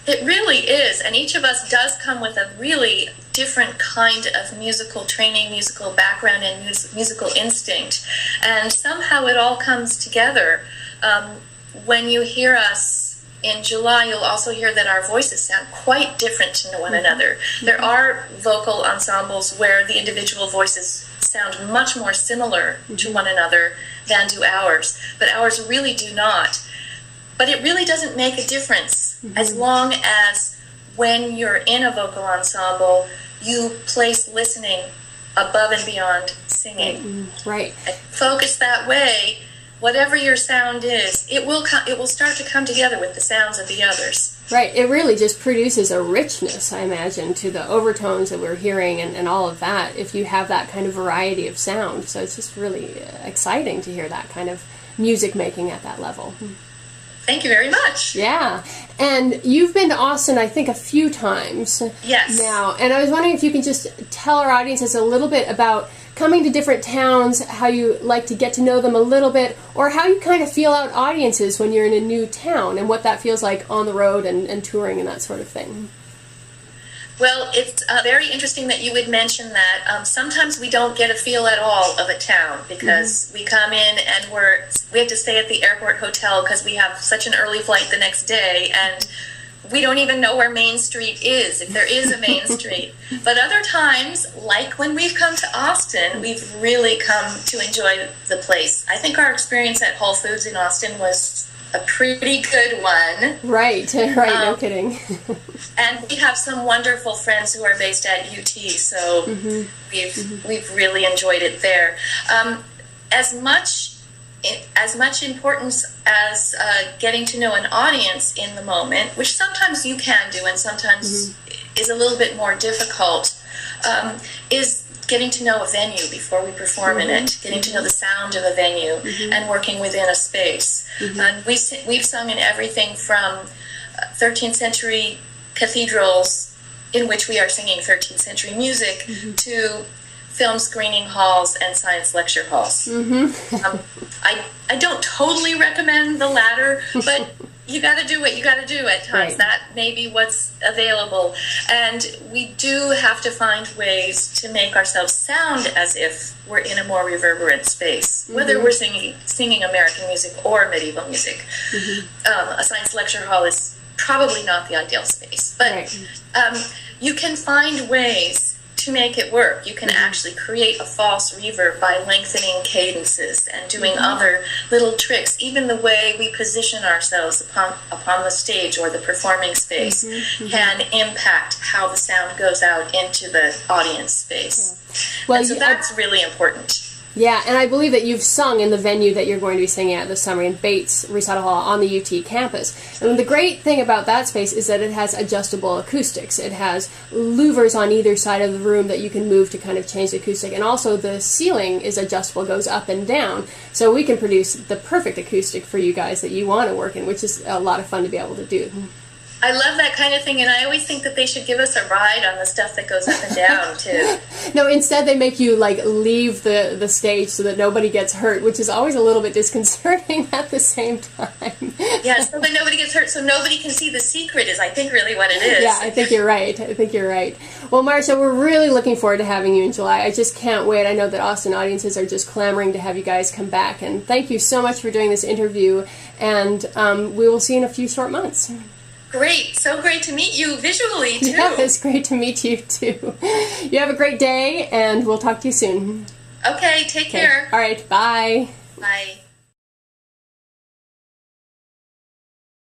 It really is, and each of us does come with a really different kind of musical training, musical background, and musical instinct, and somehow it all comes together. When you hear us in July, you'll also hear that our voices sound quite different to one another. There are vocal ensembles where the individual voices sound much more similar to one another than do ours, but ours really do not. But it really doesn't make a difference as long as when you're in a vocal ensemble, you place listening above and beyond singing. Right. And focus that way, whatever your sound is, it will start to come together with the sounds of the others. Right. It really just produces a richness, I imagine, to the overtones that we're hearing and all of that, if you have that kind of variety of sound. So it's just really exciting to hear that kind of music making at that level. Thank you very much. Yeah. And you've been to Austin, I think, a few times. Yes. Now. And I was wondering if you can just tell our audiences a little bit about coming to different towns, how you like to get to know them a little bit, or how you kind of feel out audiences when you're in a new town and what that feels like on the road and touring and that sort of thing. Well, it's very interesting that you would mention that. Sometimes we don't get a feel at all of a town because we come in and we have to stay at the airport hotel because we have such an early flight the next day, and we don't even know where Main Street is, if there is a Main Street. But other times, like when we've come to Austin, we've really come to enjoy the place. I think our experience at Whole Foods in Austin was a pretty good one. Right, no kidding. And we have some wonderful friends who are based at UT, so we've really enjoyed it there. As much importance as getting to know an audience in the moment, which sometimes you can do and sometimes is a little bit more difficult, is getting to know a venue before we perform in it, getting to know the sound of a venue and working within a space. And we've sung in everything from 13th century cathedrals in which we are singing 13th century music to film screening halls and science lecture halls. I don't totally recommend the latter, but you got to do what you got to do at times. Right. That may be what's available. And we do have to find ways to make ourselves sound as if we're in a more reverberant space, whether we're singing American music or medieval music. A science lecture hall is probably not the ideal space, but you can find ways to make it work. You can actually create a false reverb by lengthening cadences and doing other little tricks. Even the way we position ourselves upon the stage or the performing space can impact how the sound goes out into the audience space. Well, and so that's really important. Yeah, and I believe that you've sung in the venue that you're going to be singing at this summer in Bates Recital Hall on the UT campus. And the great thing about that space is that it has adjustable acoustics. It has louvers on either side of the room that you can move to kind of change the acoustic. And also the ceiling is adjustable, goes up and down. So we can produce the perfect acoustic for you guys that you want to work in, which is a lot of fun to be able to do. I love that kind of thing, and I always think that they should give us a ride on the stuff that goes up and down, too. No, instead they make you, leave the stage so that nobody gets hurt, which is always a little bit disconcerting at the same time. Yeah, so that nobody gets hurt, so nobody can see the secret is, I think, really what it is. Yeah, I think you're right. Well, Marsha, we're really looking forward to having you in July. I just can't wait. I know that Austin audiences are just clamoring to have you guys come back, and thank you so much for doing this interview, and we will see you in a few short months. Great. So great to meet you visually, too. Yeah, it's great to meet you, too. You have a great day, and we'll talk to you soon. Okay, take care. All right, bye. Bye.